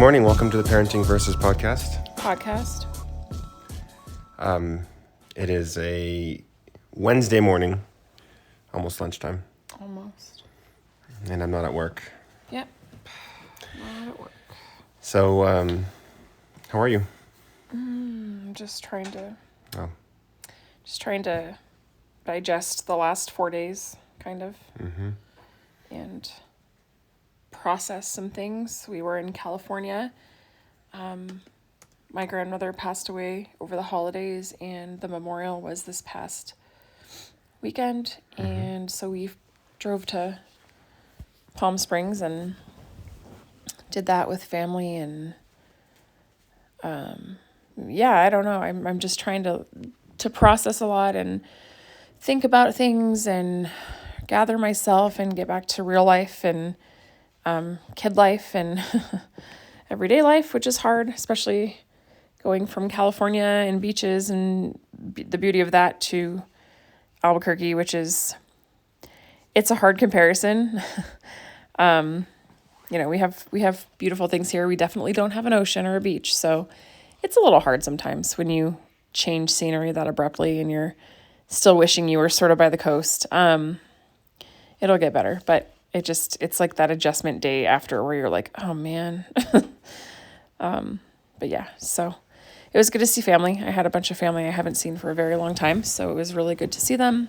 morning. Welcome to the Parenting Versus podcast. It is a Wednesday morning, almost lunchtime, Almost. and I'm not at work. Yep. Not at work. So, how are you? I'm just trying to digest the last 4 days, kind of, and process some things. We were in California. My grandmother passed away over the holidays, and the memorial was this past weekend. And so we drove to Palm Springs and did that with family. And I don't know. I'm just trying to process a lot and think about things and gather myself and get back to real life and kid life and everyday life, which is hard, especially going from California and beaches and the beauty of that to Albuquerque, it's a hard comparison. We have beautiful things here. We definitely don't have an ocean or a beach, so it's a little hard sometimes when you change scenery that abruptly and you're still wishing you were sort of by the coast. It'll get better, but it's like that adjustment day after where you're like, oh man. But yeah, so it was good to see family. I had a bunch of family I haven't seen for a very long time, so it was really good to see them.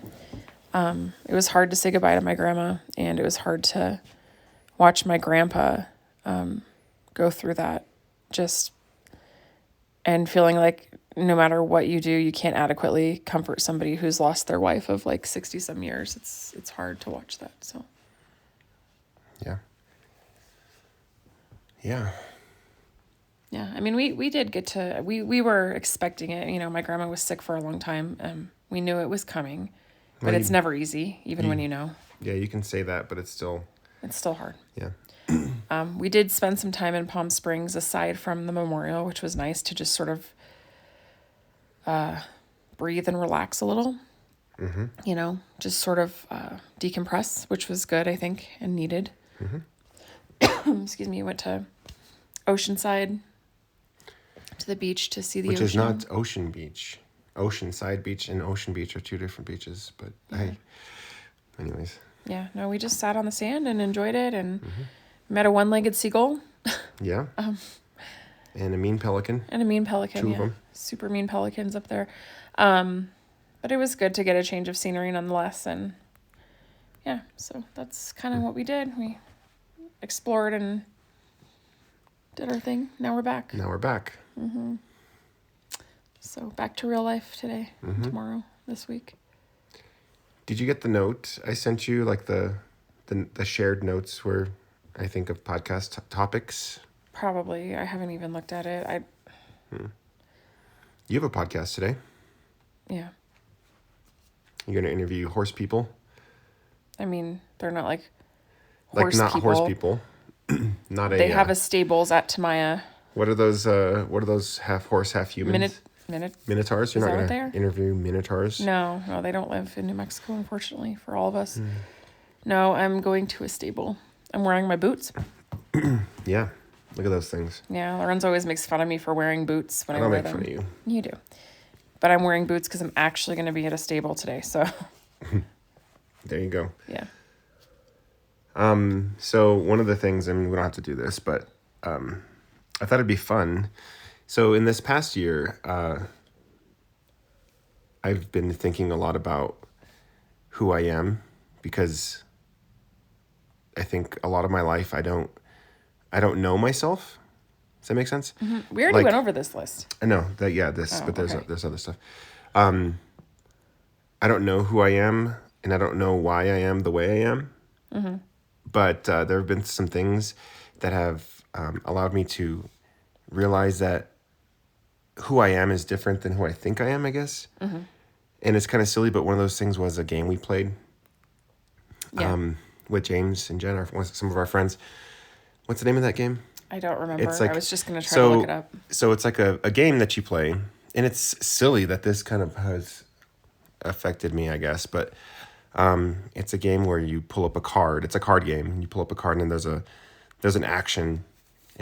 It was hard to say goodbye to my grandma, and it was hard to watch my grandpa go through that, and feeling like no matter what you do, you can't adequately comfort somebody who's lost their wife of like 60 some years. It's hard to watch that. So yeah, I mean, we did get to, we were expecting it. My grandma was sick for a long time. We knew it was coming, but it's never easy, even when you know. Yeah, you can say that, but it's still hard. Yeah. We did spend some time in Palm Springs aside from the memorial, which was nice to just sort of breathe and relax a little. Just sort of decompress, which was good, I think, and needed. Excuse me. Went to Oceanside, to the beach to see the ocean. Which is not Ocean Beach. Oceanside Beach and Ocean Beach are two different beaches, but anyways. Yeah, no, we just sat on the sand and enjoyed it and met a one-legged seagull. Yeah. And a mean pelican. Two of them. Super mean pelicans up there. But it was good to get a change of scenery nonetheless. And yeah, so that's kind of what we did. We explored and did our thing. Now we're back. So back to real life today, tomorrow, this week. Did you get the note I sent you, like the shared notes where I think of podcast topics? Probably. I haven't even looked at it. You have a podcast today. Yeah. You're going to interview horse people? I mean, they're not like horse not people. Horse people. They have a stables at Tamaya. What are those half horse, half human? Minotaurs? You're not going to interview minotaurs? No, they don't live in New Mexico, unfortunately, for all of us. No, I'm going to a stable. I'm wearing my boots. Yeah, look at those things. Yeah, Lorenzo always makes fun of me for wearing boots when I wear them. I don't make fun of you. You do. But I'm wearing boots because I'm actually going to be at a stable today, so. There you go. Yeah. So one of the things, I mean, we don't have to do this, but I thought it'd be fun. So in this past year, I've been thinking a lot about who I am, because I think a lot of my life I don't know myself. Does that make sense? Mm-hmm. We already went over this list. I know that. Yeah, but there's other stuff. I don't know who I am, and I don't know why I am the way I am. But there have been some things that have allowed me to realize that who I am is different than who I think I am, I guess. And it's kind of silly, but one of those things was a game we played with James and Jen, some of our friends. What's the name of that game? I don't remember. I was just going to try to look it up. So it's like a game that you play, and it's silly that this kind of has affected me, I guess, but it's a game where you pull up a card. It's a card game. You pull up a card, and then there's an action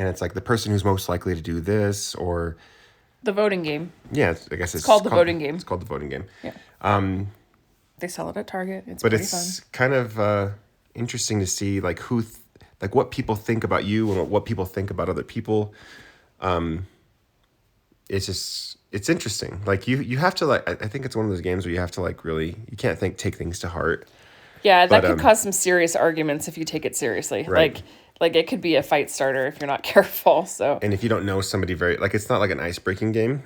and it's like the person who's most likely to do this, or The voting game. yeah, I guess it's called the voting game. It's called the voting game. Yeah. They sell it at Target. It's But pretty it's fun. kind of interesting to see like like what people think about you and what people think about other people. It's interesting. Like you have to like I think it's one of those games where you have to like really you can't take things to heart. Yeah, that But, could cause some serious arguments if you take it seriously. Right. Like it could be a fight starter if you're not careful. So And if you don't know somebody very like it's not like an ice breaking game.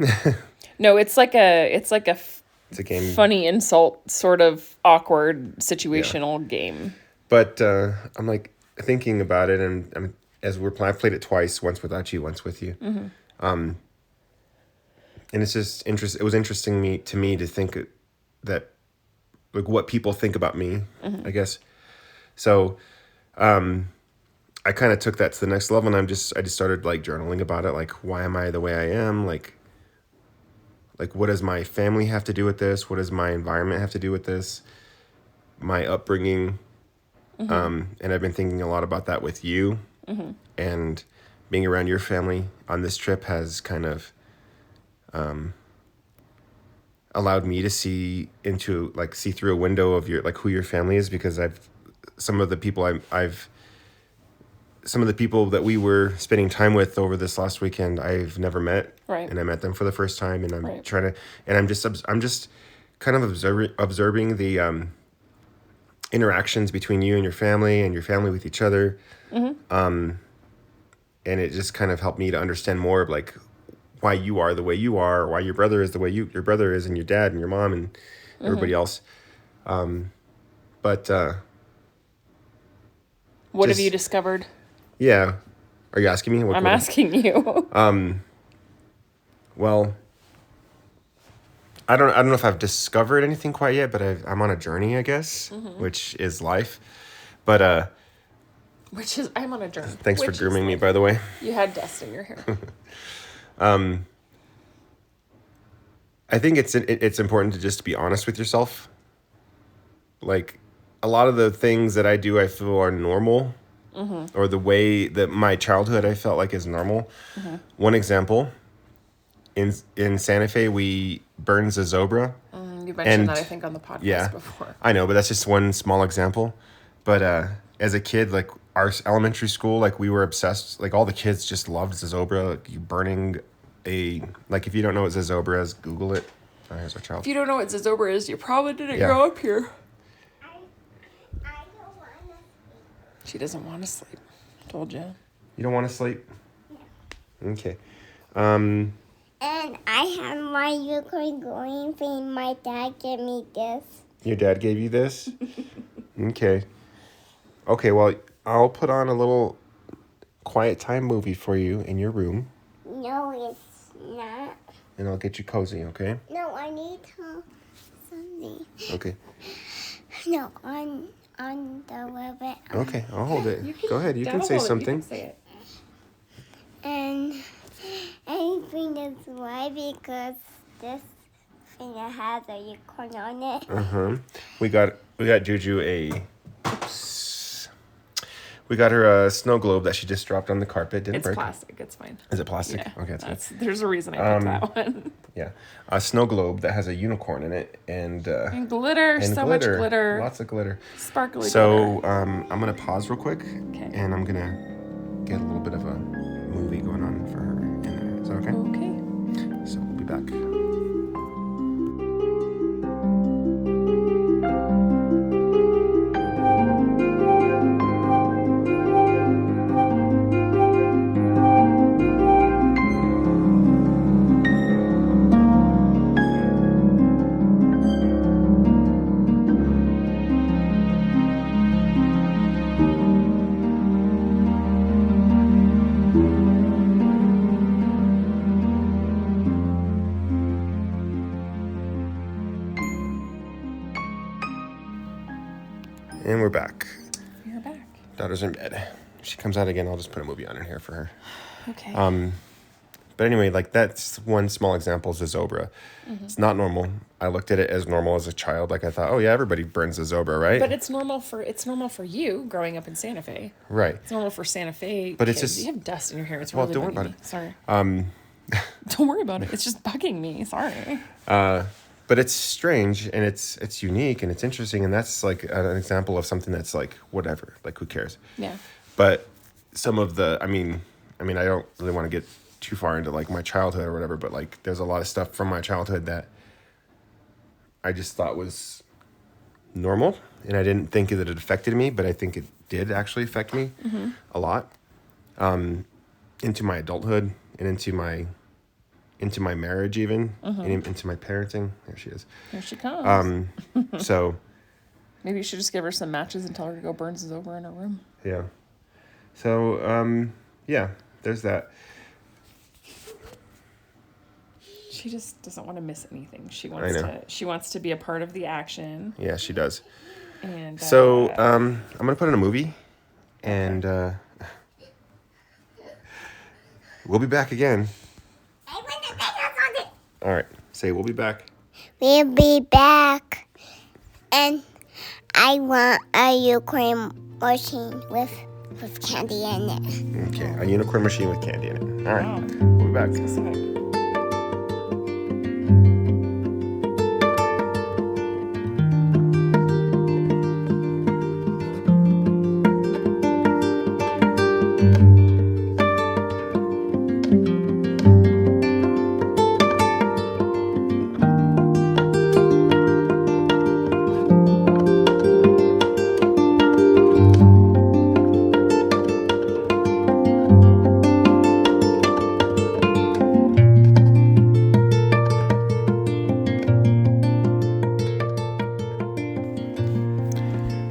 no, it's like a It's a game. funny insult sort of awkward situational game. But I'm like thinking about it, and as I played it twice, once without you, once with you. And it's just It was interesting to me to think that like what people think about me, I guess. So I kind of took that to the next level, and I just started like journaling about it, like why am I the way I am, like what does my family have to do with this? What does my environment have to do with this? My upbringing. And I've been thinking a lot about that with you, and being around your family on this trip has kind of allowed me to see through a window of who your family is, because some of the people that we were spending time with over this last weekend I've never met, Right. and I met them for the first time, and I'm Right. trying to, and I'm just kind of observing the interactions between you and your family with each other. And it just kind of helped me to understand more of like why you are the way you are, why your brother is the way your brother is, and your dad and your mom and everybody else. But What have just- you discovered? yeah, are you asking me? I'm asking you. Well, I don't know if I've discovered anything quite yet, but I'm on a journey, I guess, which is life. But Which is, I'm on a journey. thanks for grooming me, by the way. You had dust in your hair. I think it's important to just be honest with yourself. Like a lot of the things that I do, I feel are normal, or the way that my childhood I felt like is normal. One example: in Santa Fe, we burned Zozobra. You mentioned And- that, I think, on the podcast Yeah, before. I know, but that's just one small example. But as a kid, like our elementary school, like we were obsessed. Like all the kids just loved Zozobra. Like you burning like if you don't know what Zozobra is, Google it. Oh, here's our child. If you don't know what Zozobra is, you probably didn't Yeah. grow up here. I don't wanna. She doesn't want to sleep. Told you. You don't want to sleep? Okay. And I have my unicorn going thing. My dad gave me this. Your dad gave you this? Okay. Okay, well, I'll put on a little quiet time movie for you in your room, No, it's not. and I'll get you cozy, okay? No, I need something. Okay. No, on the ribbon. Okay, I'll hold it. Go ahead, you can say something. say it. And anything is why because this thing that has a unicorn on it. Uh-huh. We got Juju we got her a snow globe that she just dropped on the carpet. Didn't It's break. plastic. It's fine. Is it plastic? Yeah. Okay, that's good. There's a reason I picked that one. Yeah. A snow globe that has a unicorn in it and And glitter. and So much glitter. Lots of glitter. Sparkly glitter. So I'm gonna pause real quick, Okay. and I'm gonna get a little bit of a movie going on for her in there. Is that okay? Okay. So we'll be back. And we're back. You're back. Daughter's in bed. If she comes out again, I'll just put a movie on in here for her. Okay. But anyway, like that's one small example is the Zobra. It's not normal. I looked at it as normal as a child. Like I thought, oh yeah, everybody burns the Zobra, right? But it's normal for you growing up in Santa Fe. Right. It's normal for Santa Fe. But it's kids. just- You have dust in your hair. It's Well, really don't worry bugging about me. it. Sorry. Don't worry about it. It's just bugging me. Sorry. But it's strange and it's unique and it's interesting, and that's like an example of something that's like whatever, like who cares? Yeah. But some of the, I mean, I don't really want to get too far into like my childhood or whatever, but like there's a lot of stuff from my childhood that I just thought was normal, and I didn't think that it affected me, but I think it did actually affect me a lot, into my adulthood and into my marriage even, and into my parenting. There she is. Here she comes. So Maybe you should just give her some matches and tell her to go burn this over in her room. yeah. So yeah, there's that. She just doesn't want to miss anything. She I wants know. to. She wants to be a part of the action. Yeah, she does. And So I'm gonna put in a movie, and we'll be back again. All right, say we'll be back. We'll be back. And I want a unicorn machine with candy in it. Okay, a unicorn machine with candy in it. All right, Wow. we'll be back. specific.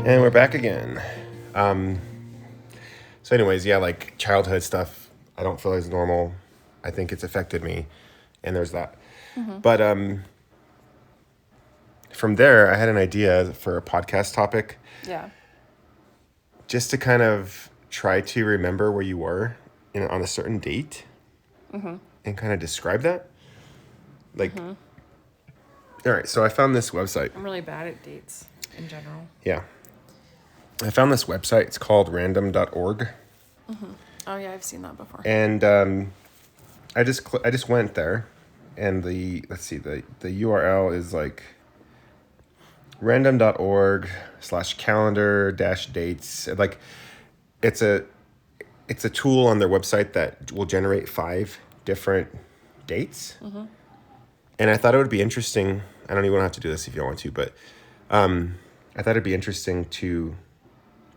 And we're back again. So anyways, yeah, like childhood stuff, I don't feel is normal. I think it's affected me, and there's that. But from there, I had an idea for a podcast topic, Yeah. just to kind of try to remember where you were on a certain date, and kind of describe that. Like, all right, so I found this website. I'm really bad at dates in general. Yeah. I found this website. It's called random.org. Oh yeah, I've seen that before. And I just went there, and the URL is like random.org/calendar-dates. Like it's a tool on their website that will generate 5 different dates. And I thought it would be interesting. I don't even have to do this if you don't want to, but I thought it'd be interesting to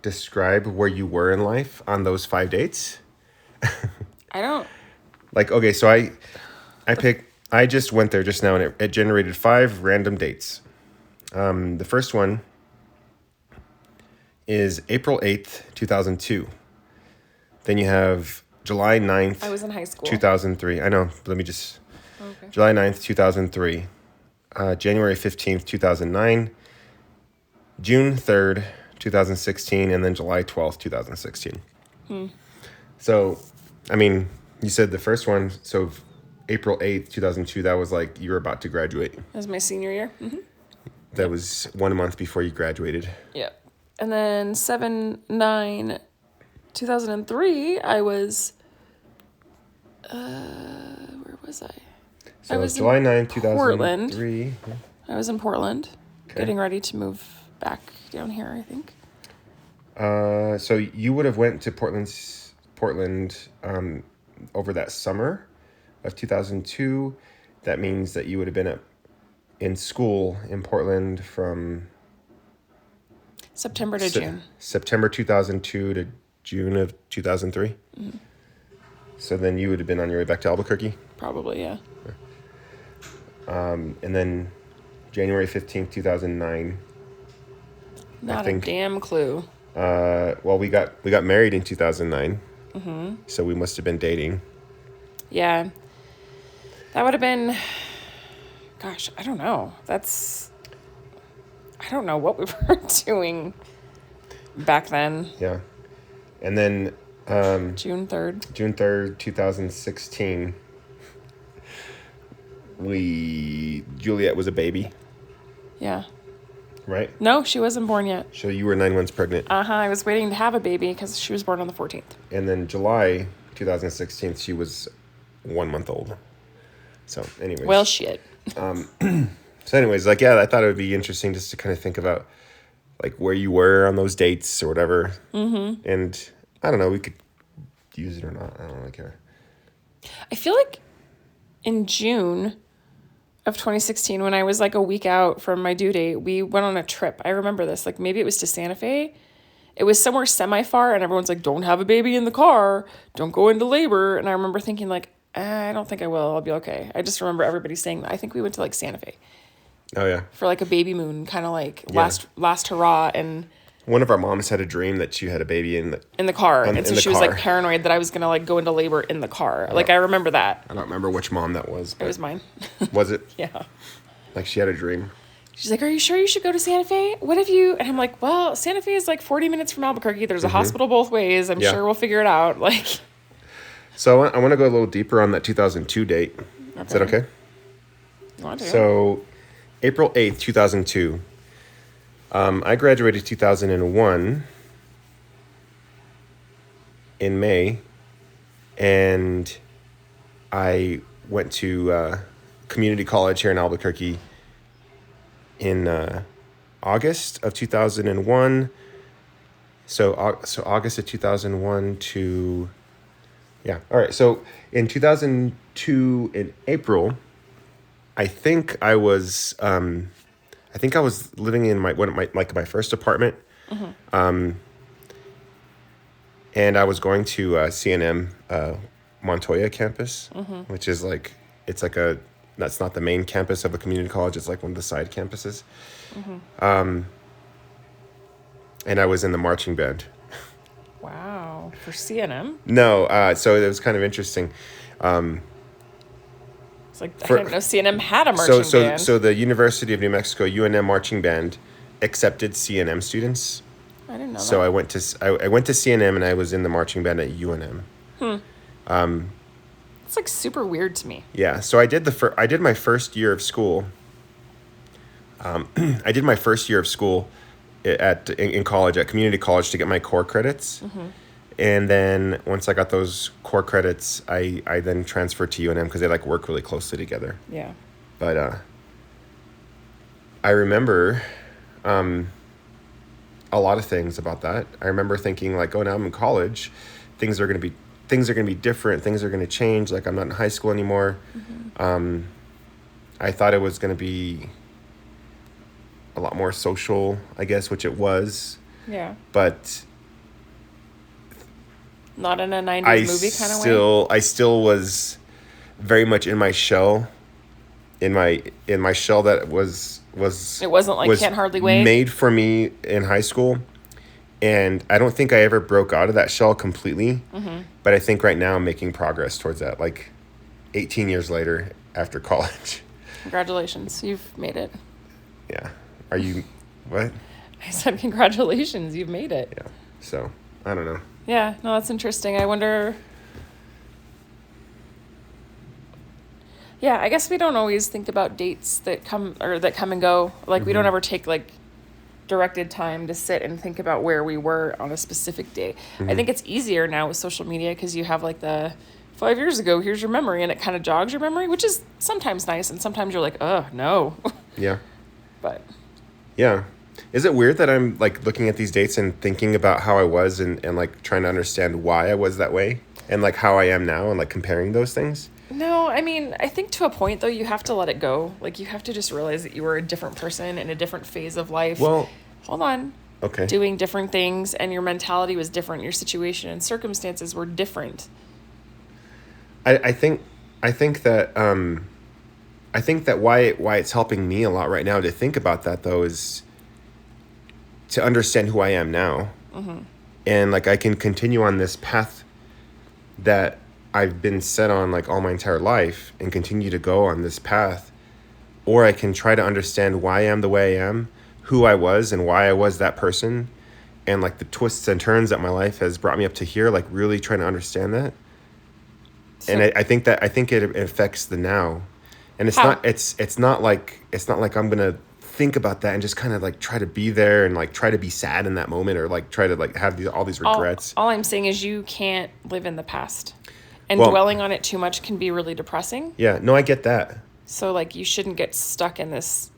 describe where you were in life on those 5 dates. I don't. Like, okay, so I just went there just now, and it generated 5 random dates. The first one is April 8th, 2002. Then you have July 9th, I was in high school. 2003. I know, let me just... Okay. July 9th, 2003. January 15th, 2009. June 3rd, 2016. And then July 12th, 2016. So, I mean, you said the first one, so April 8th, 2002, that was like you were about to graduate. That was my senior year. That was 1 month before you graduated. Yep. And then 7/9/2003, I was. Where was I? So I was in July 9th, Portland. 2003. I was in Portland, Okay. getting ready to move back down here. I think. So you would have went to Portland over that summer of 2002. That means that you would have been in school in Portland from September to June. September 2002 to June of 2003. So then you would have been on your way back to Albuquerque. Probably, yeah. And then January 15th, 2009. Not think- a damn clue. Well, we got married in 2009. So we must have been dating. Yeah. That would have been. Gosh, I don't know. I don't know what we were doing back then. Yeah. And then June 3rd. June 3rd, 2016. Juliet was a baby, Yeah. right? No, she wasn't born yet. So you were 9 months pregnant. I was waiting to have a baby because she was born on the 14th. And then July 2016, she was 1 month old. So anyways. Well, shit. So anyways, like, yeah, I thought it would be interesting just to kind of think about like where you were on those dates or whatever. Mm-hmm. And I don't know, we could use it or not. I don't really care. I feel like in June of 2016, when I was like a week out from my due date, we went on a trip. I remember this. Like maybe it was to Santa Fe. It was somewhere semi-far, and everyone's like, don't have a baby in the car. Don't go into labor. And I remember thinking like, I don't think I will. I'll be okay. I just remember everybody saying that. I think we went to like Santa Fe Oh, yeah. for like a baby moon, kind of like Yeah. last hurrah. And One of our moms had a dream that she had a baby in in the car. In And so the she was like car. paranoid that I was going to like go into labor in the car. Like I remember that. I don't remember which mom that was. It But was mine. was it? Yeah. Like she had a dream. She's like, are you sure you should go to Santa Fe? What if you... And I'm like, well, Santa Fe is like 40 minutes from Albuquerque. There's a hospital both ways. I'm Yeah. sure we'll figure it out. Like, So I want to go a little deeper on that 2002 date. Is that okay? you want to? So April 8th, 2002. I graduated 2001 in May, and I went to community college here in Albuquerque in August of 2001. So August of 2001 to... Yeah. All right. So in 2002, in April, I think I was living in my first apartment, and I was going to CNM Montoya campus, which is like that's not the main campus of the community college. It's like one of the side campuses, and I was in the marching band. Wow. For CNM? No, so it was kind of interesting. It's like, I didn't know CNM had a marching band. So the University of New Mexico UNM marching band accepted CNM students. I didn't know So that. I went to CNM and I was in the marching band at UNM. It's like super weird to me. Yeah. So I did I did my first year of school. I did my first year of school in college at community college to get my core credits. And then once I got those core credits, I then transferred to UNM because they like work really closely together. Yeah. But I remember a lot of things about that. I remember thinking like, oh, now I'm in college, things are gonna be different. Things are gonna change. Like I'm not in high school anymore. I thought it was gonna be a lot more social, I guess, which it was. Yeah. But Not in a 90s movie kind of way? I still was very much in my shell. In my shell that was It wasn't like Can't Hardly Wait? made for me in high school. And I don't think I ever broke out of that shell completely. But I think right now I'm making progress towards that, like 18 years later after college. Congratulations. You've made it. Yeah. Are you, what? I said congratulations. You've made it. Yeah. So, I don't know. Yeah. No, that's interesting. I wonder... Yeah, I guess we don't always think about dates that come and go. Like we don't ever take like directed time to sit and think about where we were on a specific day. I think it's easier now with social media because you have like the 5 years ago, here's your memory, and it kind of jogs your memory, which is sometimes nice, and sometimes you're like, oh no. Yeah. But Yeah. Is it weird that I'm like looking at these dates and thinking about how I was and like trying to understand why I was that way and like how I am now and like comparing those things? no, I mean, I think to a point though, you have to let it go. Like you have to just realize that you were a different person in a different phase of life. Well, Hold on. okay. Doing different things, and your mentality was different. Your situation and circumstances were different. I think that why it's helping me a lot right now to think about that though is to understand who I am now. And like I can continue on this path that I've been set on like all my entire life and continue to go on this path, or I can try to understand why I am the way I am, who I was and why I was that person, and like the twists and turns that my life has brought me up to here, like really trying to understand that. So, And I think it affects the now. And it's How? not it's not like I'm gonna think about that and just kind of like try to be there and like try to be sad in that moment or like try to like have all these regrets. All I'm saying is you can't live in the past. And Well- dwelling on it too much can be really depressing. Yeah, no, I get that. So like you shouldn't get stuck in this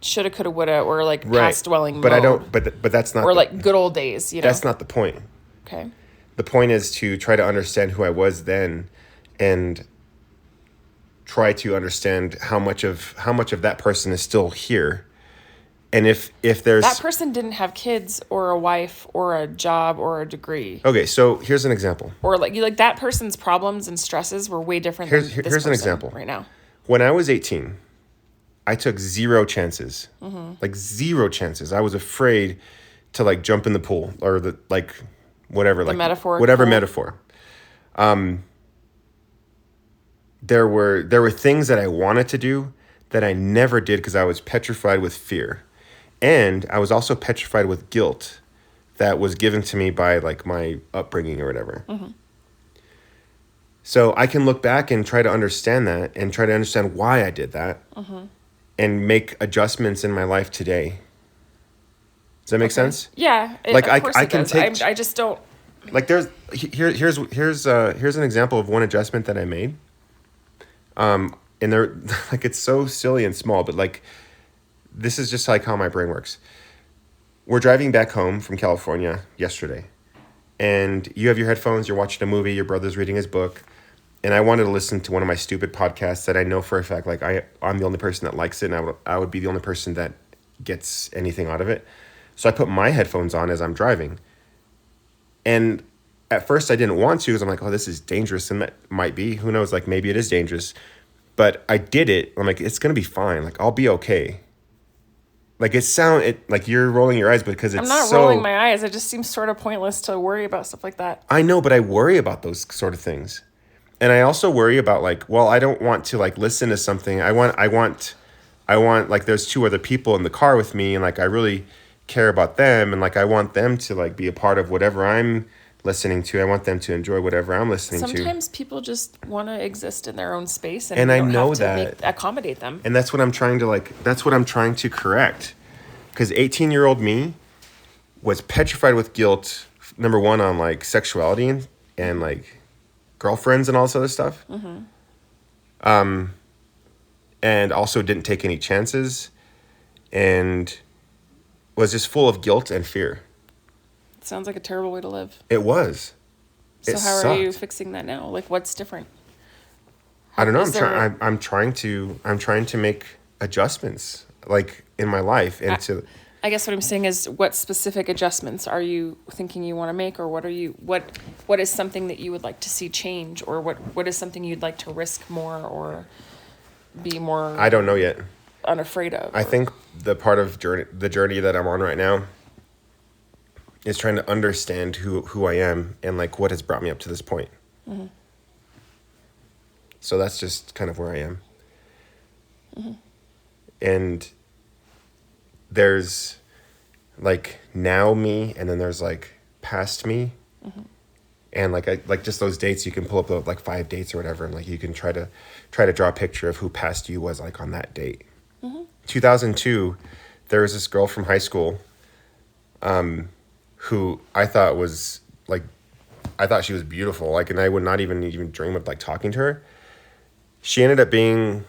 shoulda, coulda, woulda, or like Right. past dwelling But mode. I don't. But that's not. Or the- like good old days, you know. That's not the point. Okay. The point is to try to understand who I was then, and try to understand how much of that person is still here, and if there's That person didn't have kids or a wife or a job or a degree. okay. So here's an example. Or like that person's problems and stresses were way different Here's than this an person example. right now. When I was 18, I took 0 chances. Mm-hmm. Like 0 chances. I was afraid to like jump in the pool or the like whatever like metaphoric whatever pool? metaphor. There were things that I wanted to do that I never did because I was petrified with fear. And I was also petrified with guilt that was given to me by like my upbringing or whatever. Mm-hmm. So I can look back and try to understand that and try to understand why I did that and make adjustments in my life today. Does that make sense? Yeah. Like, of course I it can does. take- I just don't. Like here's an example of one adjustment that I made. And they're like, it's so silly and small, but like, this is just like how my brain works. We're driving back home from California yesterday, and you have your headphones, you're watching a movie, your brother's reading his book, and I wanted to listen to one of my stupid podcasts that I know for a fact, like I'm the only person that likes it, and I would be the only person that gets anything out of it. So I put my headphones on as I'm driving. And at first I didn't want to because I'm like, oh, this is dangerous. And that might be, who knows, like maybe it is dangerous. But I did it. I'm like, it's going to be fine. Like, I'll be okay. Like like you're rolling your eyes because it's I'm not so... rolling my eyes. It just seems sort of pointless to worry about stuff like that. I know, but I worry about those sort of things. And I also worry about like, well, I don't want to like listen to something. I want like there's 2 other people in the car with me and like I really care about them and like I want them to like be a part of whatever I'm listening to. I want them to enjoy whatever I'm listening to. Sometimes people just want to exist in their own space, And you I don't know have to that. accommodate them. And that's what I'm trying to correct. Because 18-year-old me was petrified with guilt, number one, on like sexuality and like girlfriends and all this other stuff. And also didn't take any chances and was just full of guilt and fear. It sounds like a terrible way to live. It was. So It how are you sucked. fixing that now? Like, what's different? I don't know. Is there- I'm trying to make adjustments like in my life and to I guess what I'm saying is, what specific adjustments are you thinking you want to make, or what is something that you would like to see change, or what is something you'd like to risk more or be more I don't know yet. unafraid of? I think the part of the journey that I'm on right now is trying to understand who I am and like what has brought me up to this point. So that's just kind of where I am. And there's like now me, and then there's like past me. And like I like just those dates, you can pull up like 5 dates or whatever, and like you can try to draw a picture of who past you was like on that date. 2002, there was this girl from high school who I thought was like, I thought she was beautiful, like, and I would not even dream of like talking to her. She ended up being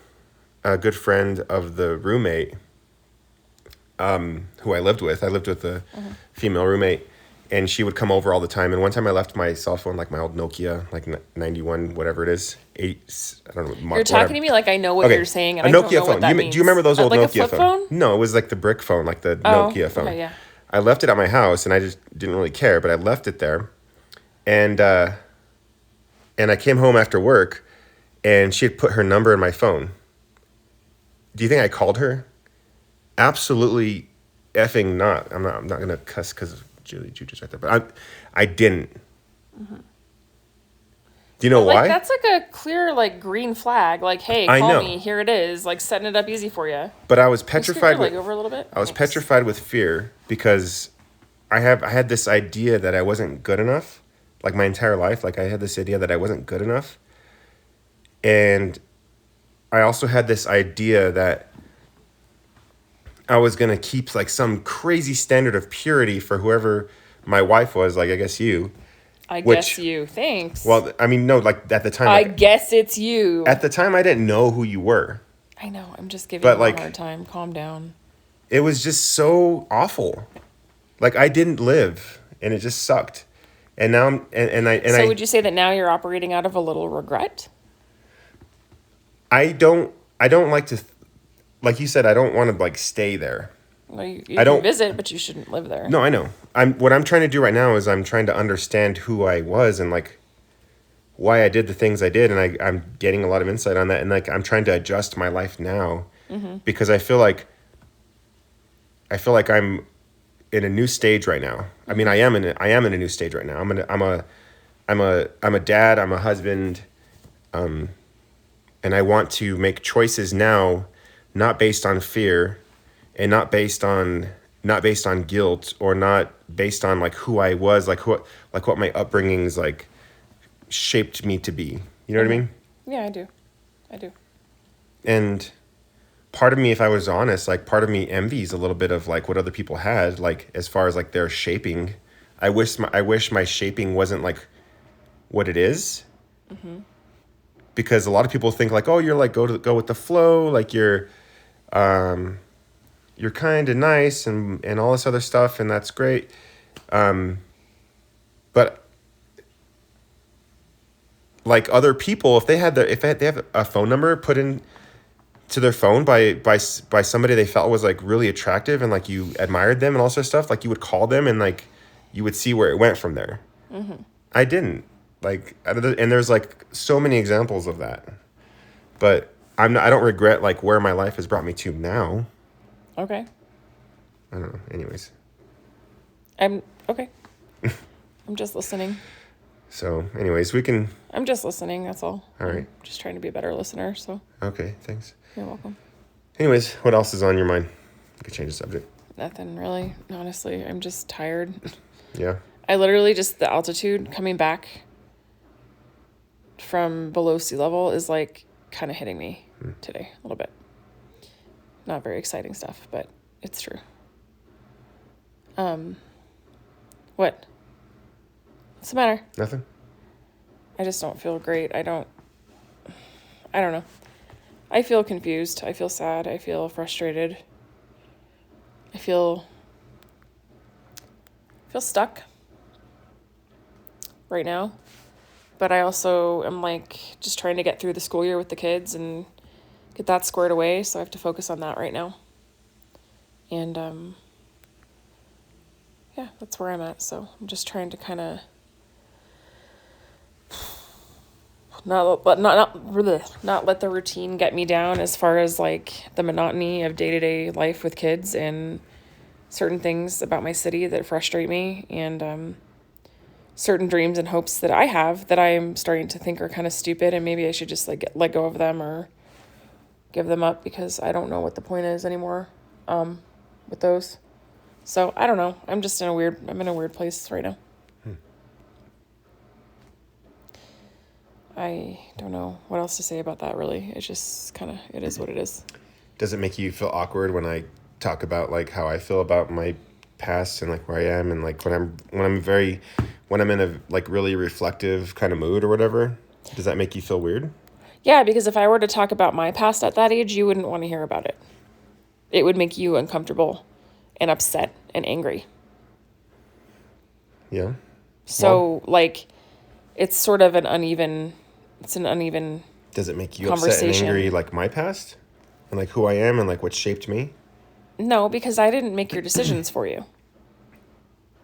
a good friend of the roommate who I lived with. I lived with a female roommate, and she would come over all the time. And one time I left my cell phone, like my old Nokia, like 91, whatever it is, 8, I don't know. You're talking to me like I know what you're saying, and a I don't Nokia know phone. what that means. Do you remember those old like Nokia a flip phone? No, it was like the brick phone, like the Oh, Nokia phone. okay, yeah. I left it at my house, and I just didn't really care, but I left it there. And I came home after work, and she had put her number in my phone. Do you think I called her? Absolutely effing not. I'm not going to cuss because Julie Juju's right there, but I didn't. Do you know Like, why? that's like a clear like green flag. Like, hey, I call know. me. Here it is. Like setting it up easy for you. But I was Can you scoot petrified your leg with over a little bit. I was Thanks. petrified with fear because I had this idea that I wasn't good enough. Like my entire life, like I had this idea that I wasn't good enough. And I also had this idea that I was going to keep like some crazy standard of purity for whoever my wife was, like I guess you. I Which- guess you. Thanks. Well, I mean, no, like at the time, I like, guess it's you. at the time I didn't know who you were. I know. I'm just giving But, you like- a hard time. Calm down. It was just so awful. Like I didn't live, and it just sucked. And now I'm, So would you say that now you're operating out of a little regret? I don't like to, like you said, I don't want to like stay there. Well, you I can don't- visit, but you shouldn't live there. No, I know. What I'm trying to do right now is I'm trying to understand who I was and like why I did the things I did, and I'm getting a lot of insight on that, and like I'm trying to adjust my life now because I feel like I'm in a new stage right now. I mean, I am in a new stage right now. I'm a dad. I'm a husband, and I want to make choices now, not based on fear, and not based on guilt, or not based on like who I was, like what my upbringings like shaped me to be. You know what I mean? Yeah, I do. And part of me, if I was honest, like part of me envies a little bit of like what other people had, like as far as like their shaping. I wish my shaping wasn't like what it is. Because a lot of people think like, oh, you're like go with the flow, like you're kind and nice and all this other stuff, and that's great. But like other people, if they have a phone number put in to their phone by somebody they felt was like really attractive and like you admired them and all sorts of stuff, like you would call them and like you would see where it went from there. I didn't, like, and there's like so many examples of that, but I don't regret like where my life has brought me to now. Okay. I don't know. Anyways, I'm okay. I'm just listening. so anyways, we can. I'm just listening. That's all. All right. I'm just trying to be a better listener. So Okay, thanks. you're welcome. Anyways, what else is on your mind? We could change the subject. Nothing really. Honestly, I'm just tired. Yeah. I literally just the altitude coming back from below sea level is like kind of hitting me today a little bit. Not very exciting stuff, but it's true. What? What's the matter? Nothing. I just don't feel great. I don't know. I feel confused. I feel sad. I feel frustrated. I feel stuck right now. But I also am like just trying to get through the school year with the kids and get that squared away. So I have to focus on that right now. And yeah, that's where I'm at. So I'm just trying to kind of not let the routine get me down as far as like the monotony of day-to-day life with kids and certain things about my city that frustrate me, and certain dreams and hopes that I have that I'm starting to think are kind of stupid, and maybe I should just like let go of them or give them up because I don't know what the point is anymore with those. So I don't know. I'm in a weird place right now. I don't know what else to say about that, really. It's just kind of, it is what it is. Does it make you feel awkward when I talk about like how I feel about my past and like where I am, and like when I'm in a like really reflective kind of mood or whatever? Does that make you feel weird? Yeah, because if I were to talk about my past at that age, you wouldn't want to hear about it. It would make you uncomfortable and upset and angry. Yeah. So like, it's sort of an uneven. Does it make you upset and Conversation. angry like my past and like who I am and like what shaped me? No, because I didn't make your decisions for you.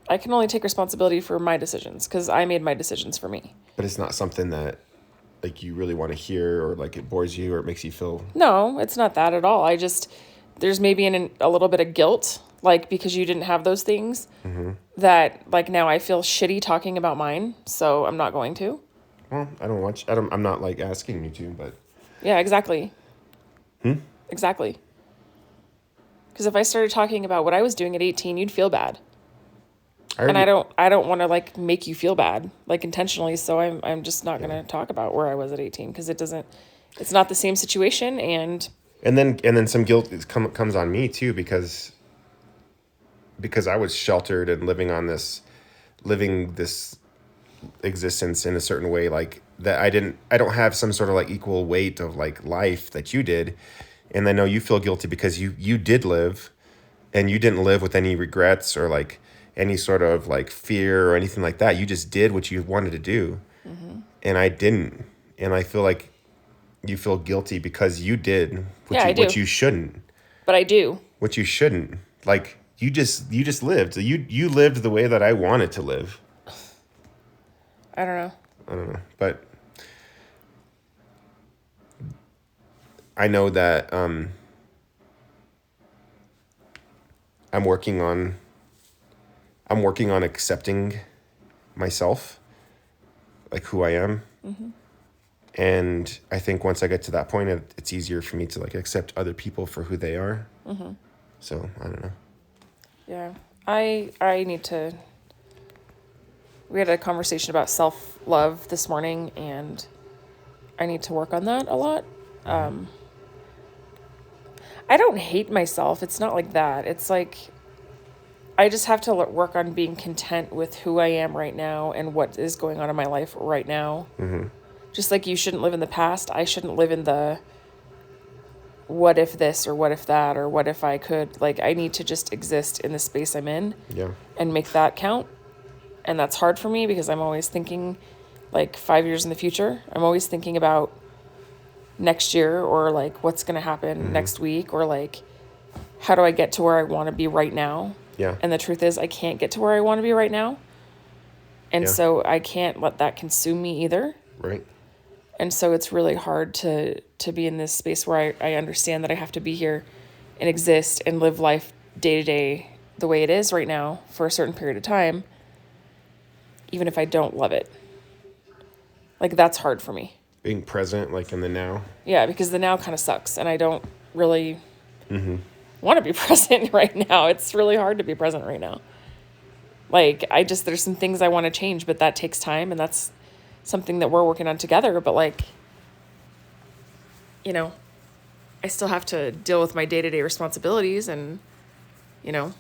I can only take responsibility for my decisions because I made my decisions for me. But it's not something that like you really want to hear, or like it bores you, or it makes you feel. No, it's not that at all. There's maybe a little bit of guilt, like because you didn't have those things, that like now I feel shitty talking about mine, so I'm not going to. Well, I'm not like asking you to, but. Yeah, exactly. Exactly. Because if I started talking about what I was doing at 18, you'd feel bad. And I don't want to like make you feel bad, like intentionally. So I'm just not going to talk about where I was at 18 because it It's not the same situation, and then some guilt comes on me too, because I was sheltered and living this existence in a certain way, like that I don't have some sort of like equal weight of like life that you did. And I know you feel guilty because you did live, and you didn't live with any regrets or like any sort of like fear or anything like that. You just did what you wanted to do. And I didn't. And I feel like you feel guilty because you did what you shouldn't. But I do. What you shouldn't. Like you just lived. You lived the way that I wanted to live. I don't know. But I know that I'm working on accepting myself, like who I am. And I think once I get to that point, it's easier for me to like accept other people for who they are. So I don't know. Yeah, I need to. We had a conversation about self-love this morning, and I need to work on that a lot. I don't hate myself. It's not like that. It's like I just have to work on being content with who I am right now and what is going on in my life right now. Just like you shouldn't live in the past, I shouldn't live in the what if this or what if that or what if I could. Like, I need to just exist in the space I'm in and make that count. And that's hard for me because I'm always thinking like 5 years in the future. I'm always thinking about next year or like what's going to happen next week or like how do I get to where I want to be right now. And the truth is I can't get to where I want to be right now. And so I can't let that consume me either. Right. And so it's really hard to be in this space where I understand that I have to be here and exist and live life day to day the way it is right now for a certain period of time, even if I don't love it. Like, that's hard for me. Being present, like in the now. Yeah, because the now kind of sucks, and I don't really want to be present right now. It's really hard to be present right now. Like, there's some things I want to change, but that takes time, and that's something that we're working on together. But like, you know, I still have to deal with my day-to-day responsibilities and, you know,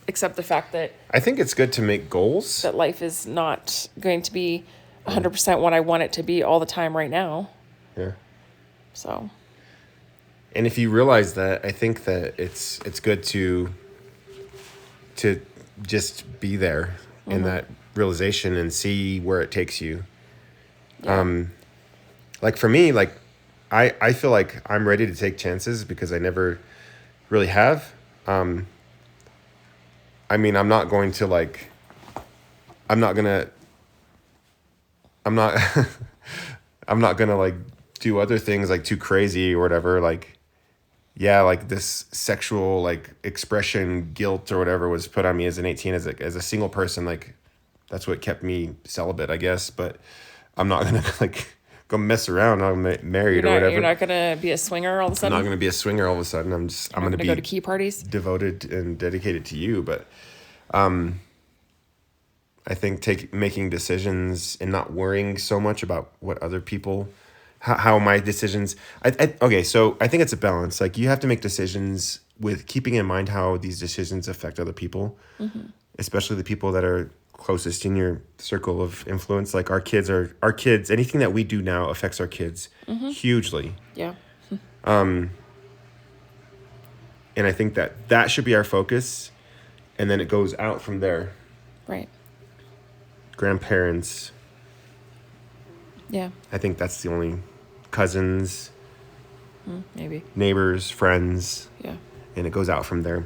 accept the fact that I think it's good to make goals. That life is not going to be 100% what I want it to be all the time right now. Yeah. So. And if you realize that, I think that it's good to just be there in that realization and see where it takes you. Like for me, like I feel like I'm ready to take chances because I never really have. I mean, I'm not going to like, I'm not gonna like do other things like too crazy or whatever. Like, yeah, like this sexual like expression guilt or whatever was put on me as an 18 as a single person. Like, that's what kept me celibate, I guess. But I'm not gonna like go mess around. I'm married or whatever. You're not gonna be a swinger all of a sudden. I'm not gonna be a swinger all of a sudden. I'm gonna be go to key parties, devoted and dedicated to you. But I think making decisions and not worrying so much about what other people, how my decisions. Okay, so I think it's a balance. Like, you have to make decisions with keeping in mind how these decisions affect other people, especially the people that are closest in your circle of influence. Like our kids. Anything that we do now affects our kids hugely. Yeah. And I think that should be our focus, and then it goes out from there. Right. Grandparents. Yeah. I think that's the only cousins. Maybe. Neighbors, friends. Yeah. And it goes out from there.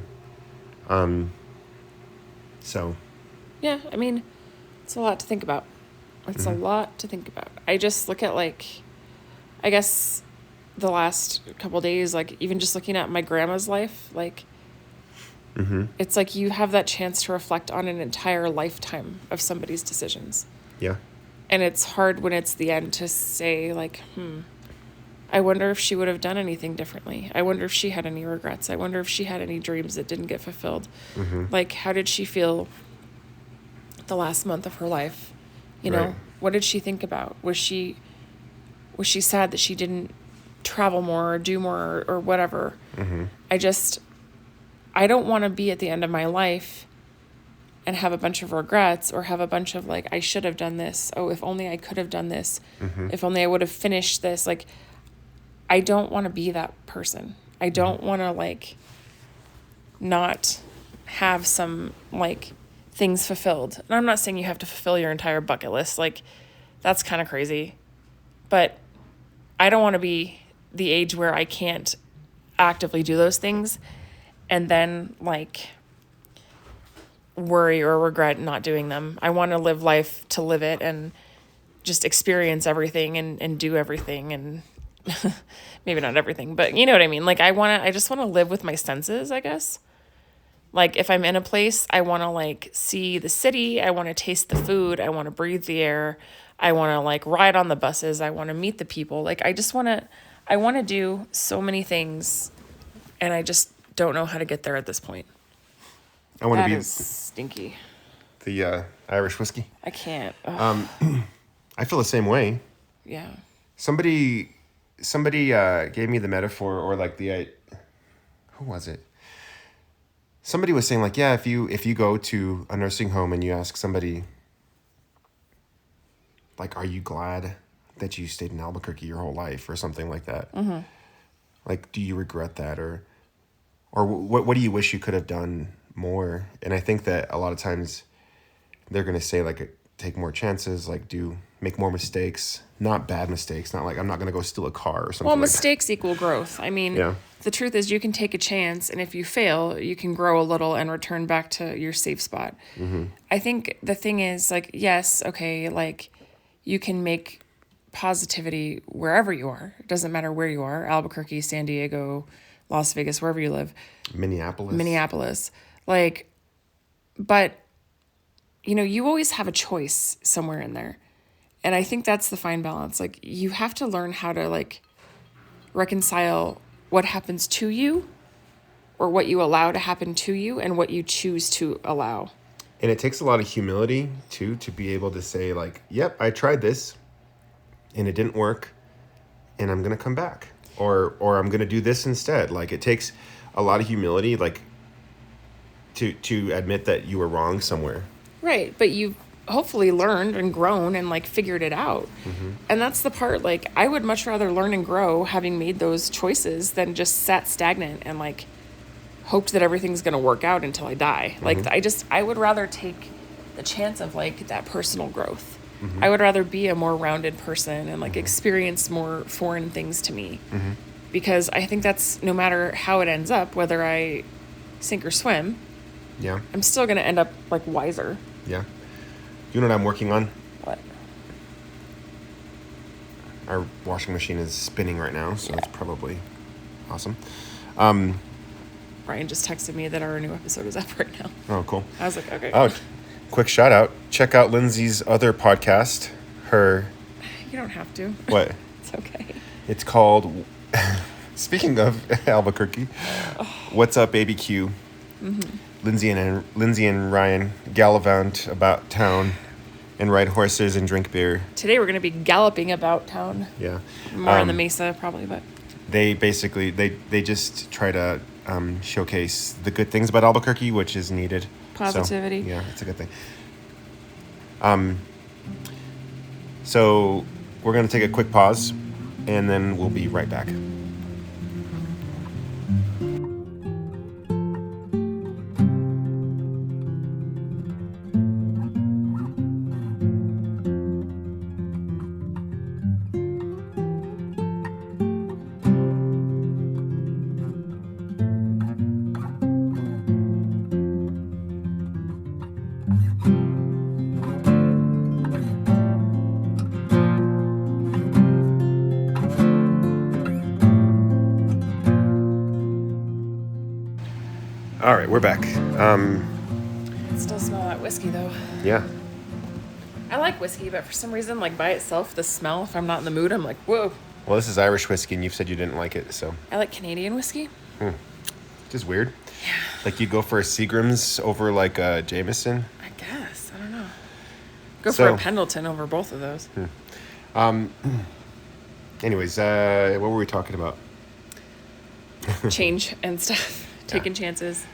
So. Yeah, I mean, it's a lot to think about. It's a lot to think about. I just look at, like, I guess the last couple days, like, even just looking at my grandma's life, like, it's like you have that chance to reflect on an entire lifetime of somebody's decisions. Yeah. And it's hard when it's the end to say, like, I wonder if she would have done anything differently. I wonder if she had any regrets. I wonder if she had any dreams that didn't get fulfilled. Like, how did she feel the last month of her life? You know, Right. What did she think about? Was she was she sad that she didn't travel more or do more or whatever. I don't want to be at the end of my life and have a bunch of regrets or have a bunch of like, I should have done this. Oh, if only I could have done this. If only I would have finished this. Like, I don't want to be that person. I don't want to like not have some like things fulfilled. And I'm not saying you have to fulfill your entire bucket list. Like, that's kind of crazy. But I don't want to be the age where I can't actively do those things and then like worry or regret not doing them. I want to live life to live it and just experience everything and do everything and maybe not everything, but you know what I mean? Like I just want to live with my senses, I guess. Like if I'm in a place, I want to like see the city, I want to taste the food, I want to breathe the air, I want to like ride on the buses, I want to meet the people. Like I want to do so many things and I just don't know how to get there at this point. I want to That be is stinky. the Irish whiskey. I can't. I feel the same way. Yeah. Somebody gave me the metaphor or like who was it? Somebody was saying like, yeah, if you go to a nursing home and you ask somebody like, are you glad that you stayed in Albuquerque your whole life or something like that? Like, do you regret that or what do you wish you could have done more? And I think that a lot of times they're going to say like, take more chances, like make more mistakes, not bad mistakes. Not like I'm not going to go steal a car or something. Well, like mistakes equal growth. I mean, Yeah. The truth is you can take a chance and if you fail, you can grow a little and return back to your safe spot. I think the thing is like, yes, okay, like you can make positivity wherever you are. It doesn't matter where you are, Albuquerque, San Diego, Las Vegas, wherever you live. Minneapolis. Like, but you know, you always have a choice somewhere in there. And I think that's the fine balance. Like you have to learn how to like reconcile what happens to you or what you allow to happen to you and what you choose to allow. And it takes a lot of humility too to be able to say like, yep, I tried this and it didn't work and I'm going to come back or I'm going to do this instead. Like it takes a lot of humility like to admit that you were wrong somewhere. Right, but you've hopefully learned and grown and like figured it out. And that's the part, like I would much rather learn and grow having made those choices than just sat stagnant and like hoped that everything's going to work out until I die. Like I would rather take the chance of like that personal growth. I would rather be a more rounded person and like experience more foreign things to me. Because I think that's no matter how it ends up, whether I sink or swim, Yeah. I'm still going to end up like wiser. Yeah. You know what I'm working on? What? Our washing machine is spinning right now, so Yeah. it's probably awesome. Brian just texted me that our new episode is up right now. Oh, cool. I was like, okay. Oh, quick shout out. Check out Lindsay's other podcast. You don't have to. What? It's okay. It's called, speaking of Albuquerque, What's Up ABQ? Lindsay and Ryan gallivant about town and ride horses and drink beer. Today we're going to be galloping about town. Yeah. More on the Mesa probably, but They basically, they just try to showcase the good things about Albuquerque, which is needed. Positivity. So, yeah, it's a good thing. So we're going to take a quick pause and then we'll be right back. All right, we're back. still smell that whiskey though. Yeah. I like whiskey, but for some reason, like by itself, the smell, if I'm not in the mood, I'm like, whoa. Well, this is Irish whiskey, and you've said you didn't like it, so I like Canadian whiskey. just weird. Yeah. Like you go for a Seagram's over like a Jameson. I guess. I don't know. Go So- for a Pendleton over both of those. Anyways, what were we talking about? Change and stuff. Taking chances.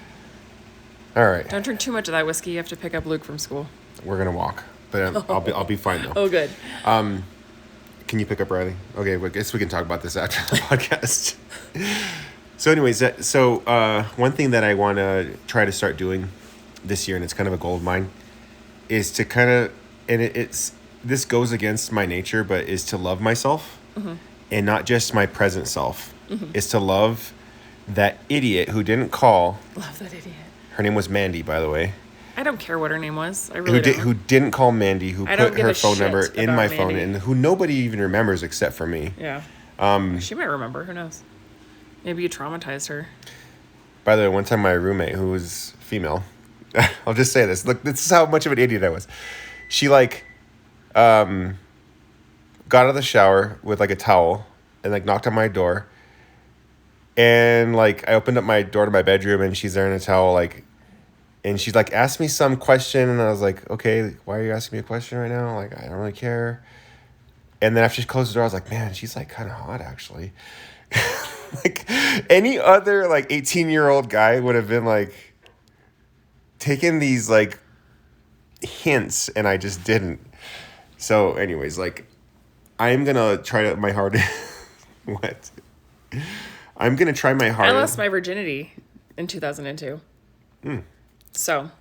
All right, Don't drink too much of that whiskey. You have to pick up Luke from school. we're gonna walk, but I'll be fine though. Oh, good. Can you pick up Riley? Okay, well, I guess we can talk about this after the podcast. So, anyways, one thing that I want to try to start doing this year, and it's kind of a goal of mine, is to kind of, and this goes against my nature, but is to love myself, and not just my present self. Is to love that idiot who didn't call. Love that idiot. Her name was Mandy, by the way. I don't care what her name was. I really don't. Who didn't call Mandy, who I don't put give her a phone shit number in about my phone, Mandy. and who nobody even remembers except for me. Yeah. She might remember. Who knows? Maybe you traumatized her. By the way, one time my roommate, who was female, I'll just say this. Look, this is how much of an idiot I was. She got out of the shower with like a towel and like knocked on my door. And like I opened up my door to my bedroom and she's there in a towel, and she's like asked me some question, and I was like, okay, why are you asking me a question right now? Like, I don't really care. And then after she closed the door, I was like, man, she's like kind of hot actually. Like any other like 18-year-old guy would have been like taking these like hints, and I just didn't. So anyways, like I'm gonna try to my hardest. What? I'm gonna try my I hardest. lost my virginity in 2002. So,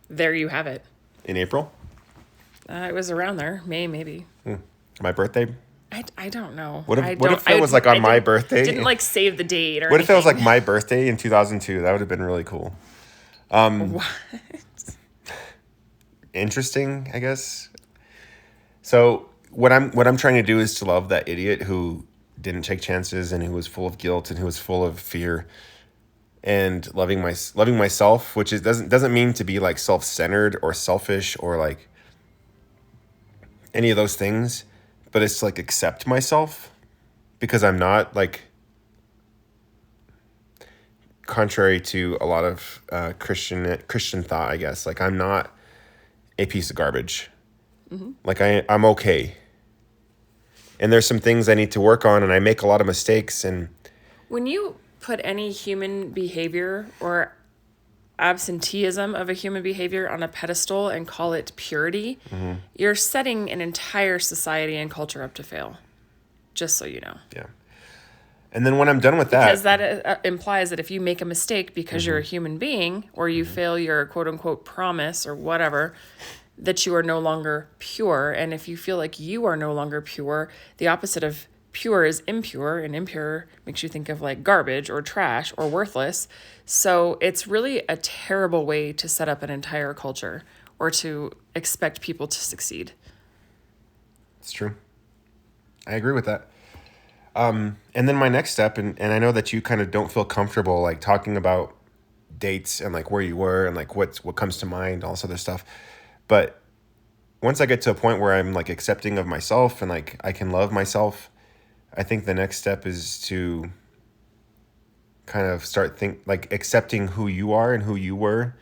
there you have it. In April? It was around there. May, maybe. My birthday? I don't know. What if it was like on my birthday? Didn't like save the date or What if it was like anything. my birthday in 2002? That would have been really cool. What? Interesting, I guess. So what I'm trying to do is to love that idiot who didn't take chances and who was full of guilt and who was full of fear, and loving myself, which doesn't mean to be like self-centered or selfish or like any of those things, but it's to like accept myself, because I'm not like, contrary to a lot of Christian thought, I guess, like I'm not a piece of garbage. Like I'm okay. And there's some things I need to work on, and I make a lot of mistakes. And When you put any human behavior or absenteeism of a human behavior on a pedestal and call it purity, you're setting an entire society and culture up to fail. Just so you know. yeah. And then when I'm done with that, Because that implies that if you make a mistake because you're a human being, or you fail your quote unquote promise or whatever, that you are no longer pure. And if you feel like you are no longer pure, the opposite of pure is impure, and impure makes you think of like garbage or trash or worthless. So it's really a terrible way to set up an entire culture or to expect people to succeed. it's true. I agree with that. And then my next step, and I know that you kind of don't feel comfortable like talking about dates and like where you were and like what comes to mind, all this other stuff. But once I get to a point where I'm like accepting of myself and like I can love myself, I think the next step is to kind of start accepting who you are and who you were,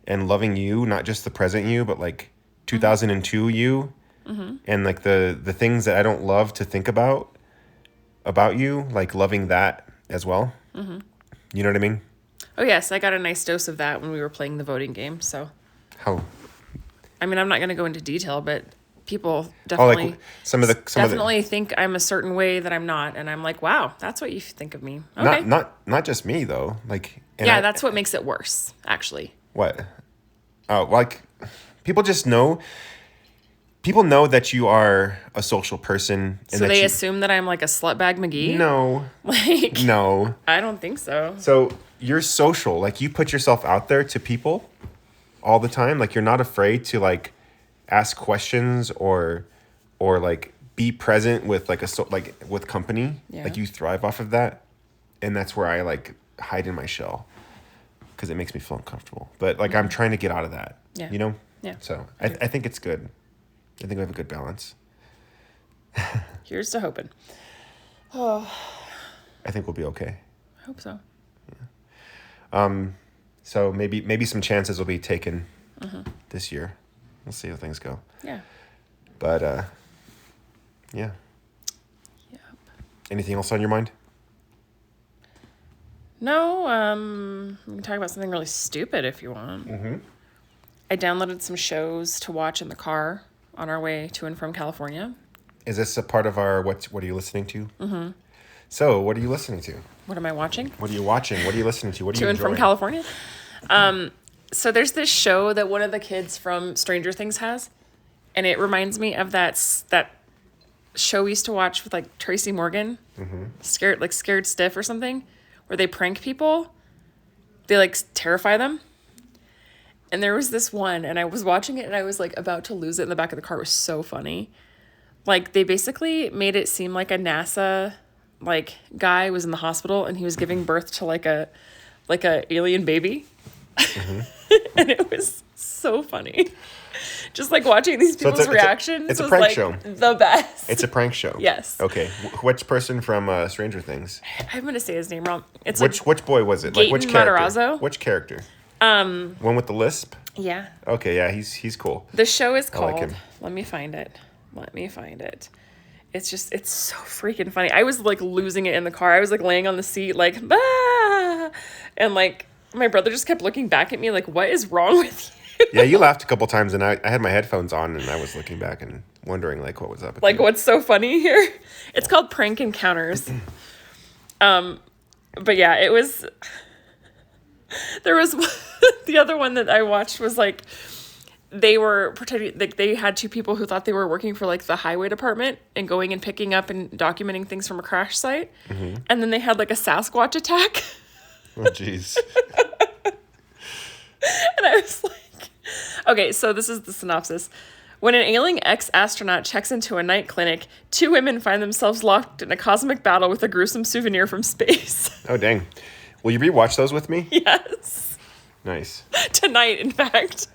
and loving you, not just the present you, but like 2002 you, and like the things that I don't love to think about you, like loving that as well. You know what I mean? Oh, yes, I got a nice dose of that when we were playing the voting game. So, How? I mean, I'm not going to go into detail, but people definitely Definitely think I'm a certain way that I'm not, and I'm like, wow, that's what you think of me. Okay. not just me though. Like, and Yeah, that's what makes it worse, actually. what. Oh, like people just know. People know that you are a social person, and So that they you, assume that I'm like a slutbag McGee? no, Like, no. I don't think so. So you're social. Like you put yourself out there to people all the time. Like you're not afraid to like ask questions or like be present with like with company. Yeah. Like you thrive off of that, and that's where I like hide in my shell, because it makes me feel uncomfortable. But like I'm trying to get out of that. Yeah. You know. Yeah. So I think it's good. I think we have a good balance. Here's to hoping. I think we'll be okay. I hope so. So maybe some chances will be taken this year. We'll see how things go. Yeah. But yeah. Yep. Anything else on your mind? No, we can talk about something really stupid if you want. Mm-hmm. I downloaded some shows to watch in the car on our way to and from California. Is this a part of our what are you listening to? Mm-hmm. So, what are you listening to? What am I watching? What are you watching? What are you listening to? What are you To and from California. So there's this show that one of the kids from Stranger Things has, and it reminds me of that show we used to watch with like Tracy Morgan, Scared Stiff or something, where they prank people. They like terrify them. And there was this one, and I was watching it, and I was like about to lose it in the back of the car. It was so funny. Like they basically made it seem like a NASA like guy was in the hospital, and he was giving birth to like a alien baby. And it was so funny. Just like watching these people's reactions. It's a was prank like show. The best. It's a prank show. Yes. Okay. Which person from Stranger Things? I'm gonna say his name wrong. It's which boy was it? Gaten Like which character? Matarazzo. Which character? One with the lisp? Yeah. Okay, yeah, he's cool. The show is I like called. him. Let me find it. It's so freaking funny. I was like losing it in the car. I was like laying on the seat like, ah! And like my brother just kept looking back at me like, what is wrong with you? Yeah, you laughed a couple times, and I had my headphones on, and I was looking back and wondering like what was up. With Like you. what's so funny here? It's called Prank Encounters. But yeah, it was. There was the other one that I watched was like they were pretending like they had two people who thought they were working for like the highway department and going and picking up and documenting things from a crash site, and then they had like a Sasquatch attack. Oh, jeez. And I was like, okay, so this is the synopsis. When an ailing ex-astronaut checks into a night clinic, two women find themselves locked in a cosmic battle with a gruesome souvenir from space. Oh, dang. Will you rewatch those with me? Yes. Nice. Tonight, in fact.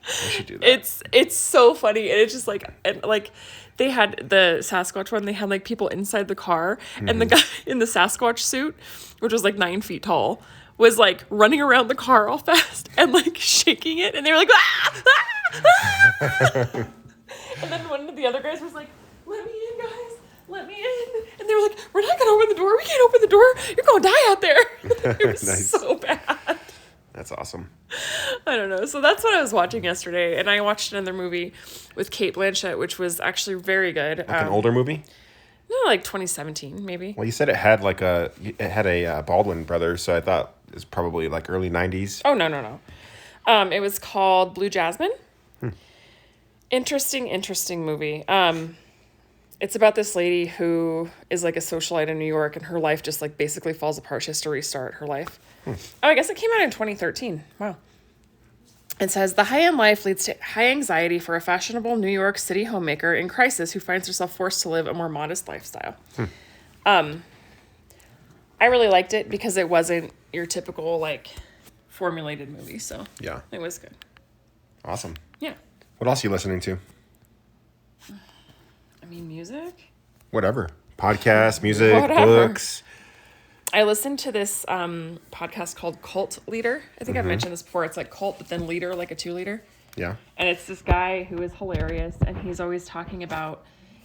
I should do that. It's so funny. And it's just like, and like they had the Sasquatch one, they had like people inside the car, and the guy in the Sasquatch suit, which was like 9 feet tall, was like running around the car all fast and like shaking it, and they were like, ah! Ah! And then one of the other guys was like, let me in, guys, let me in. And they were like, we're not gonna open the door, we can't open the door, you're gonna die out there. It was Nice. so bad. That's awesome. I don't know. So that's what I was watching yesterday, and I watched another movie with Cate Blanchett, which was actually very good. Like an older movie? No, like 2017, maybe. Well, you said it had a Baldwin brother, so I thought it was probably like early 90s. Oh, no. It was called Blue Jasmine. Interesting movie. It's about this lady who is like a socialite in New York, and her life just like basically falls apart. She has to restart her life. Oh, I guess it came out in 2013. Wow. It says, the high-end life leads to high anxiety for a fashionable New York City homemaker in crisis who finds herself forced to live a more modest lifestyle. I really liked it because it wasn't your typical, like, formulated movie, so Yeah. it was good. Awesome. Yeah. What else are you listening to? I mean, music? Whatever. Podcasts, music, Whatever. books. I listened to this podcast called Cult Leader. I think I've mentioned this before. It's like cult, but then leader, like a 2-liter. Yeah. And it's this guy who is hilarious, and he's always talking about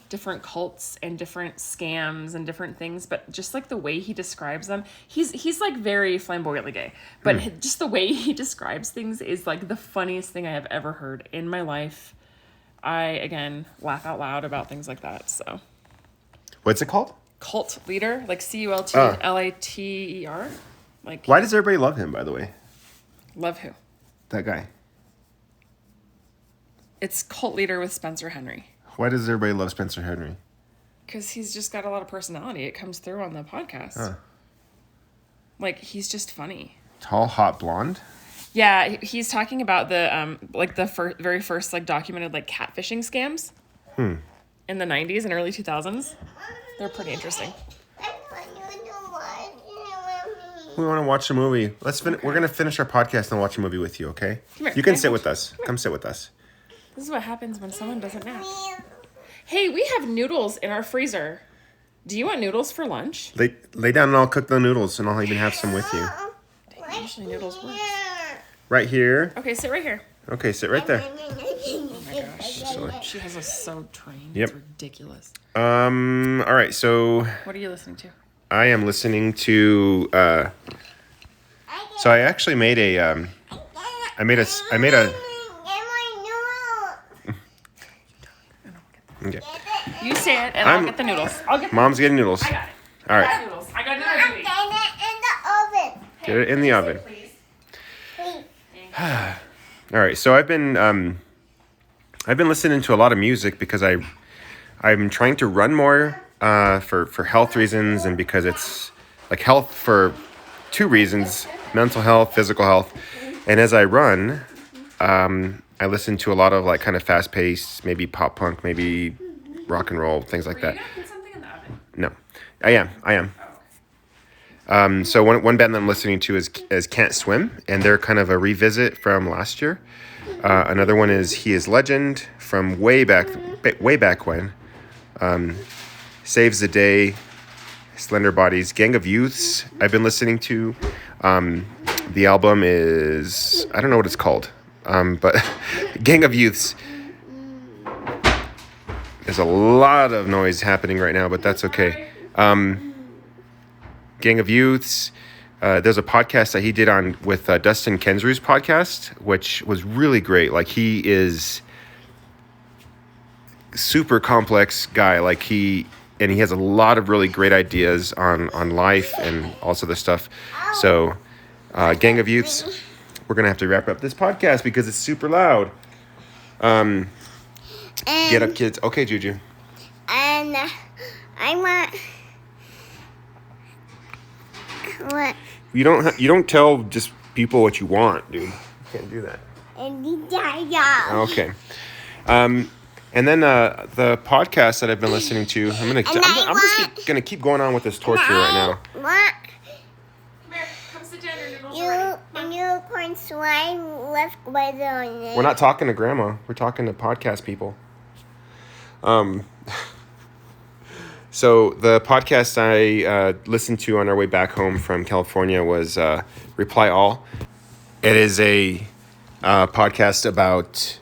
different cults and different scams and different things, but just like the way he describes them, he's like very flamboyantly gay, but just the way he describes things is like the funniest thing I have ever heard in my life. I, again, laugh out loud about things like that, so. What's it called? Cult Leader, like CULTLITER. Like, Why does everybody love him, by the way? love who? That guy. It's Cult Leader with Spencer Henry. Why does everybody love Spencer Henry? Because he's just got a lot of personality. It comes through on the podcast. Like, he's just funny. Tall, hot, blonde? Yeah, he's talking about the very first like documented like catfishing scams in the 90s and early 2000s. They're pretty interesting. We want to watch a movie. We're gonna finish our podcast and watch a movie with you, okay? Come here. You can sit with us. Come sit with us. This is what happens when someone doesn't nap. Hey, we have noodles in our freezer. Do you want noodles for lunch? Lay down and I'll cook the noodles and I'll even have some with you. Usually noodles works. Right here. Okay, sit right here. Okay, sit right there. Oh my gosh. She has us so trained. Yep. It's ridiculous. All right. So What are you listening to? I am listening to. So I actually made a. I made a. Okay. You say it, and I'll get the noodles. I'll get. Mom's getting noodles. I got it. All I right. got noodles. I got noodles. I'm getting it in the oven. Get it in the oven. Please. Please. All right. So I've been listening to a lot of music because I'm trying to run more for health reasons and because it's like health for two reasons: mental health, physical health. And as I run, I listen to a lot of like kind of fast paced, maybe pop punk, maybe rock and roll, things like Are that. you gonna put something in the oven? No, I am. So one band that I'm listening to is Can't Swim, and they're kind of a revisit from last year. Another one is He Is Legend from way back when. Saves the Day, Slender Bodies, Gang of Youths. I've been listening to. The album is, I don't know what it's called, but Gang of Youths. There's a lot of noise happening right now, but that's okay. Gang of Youths. There's a podcast that he did with Dustin Kensrue's podcast, which was really great. Like, he is super complex guy. Like, he has a lot of really great ideas on life and also the stuff. So, Gang of Youths. We're gonna have to wrap up this podcast because it's super loud. Get up, kids. Okay, Juju. And I want. What? You don't tell just people what you want, dude. You can't do that. Okay. And then the podcast that I've been listening to, I'm just gonna keep going on with this torture right now. What? Come here. Come sit down. Your noodles are ready. Unicorn slime left weather on it. We're not talking to Grandma. We're talking to podcast people. So the podcast I listened to on our way back home from California was Reply All. It is a podcast about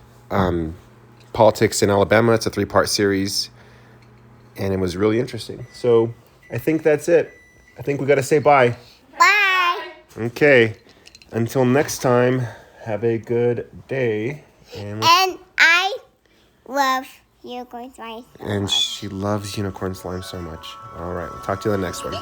politics in Alabama. It's a 3-part series, and it was really interesting. So I think that's it. I think we got to say bye. Bye. Okay. Until next time, have a good day. And I love unicorn slime. And she loves unicorn slime so much. All right. We'll talk to you in the next one.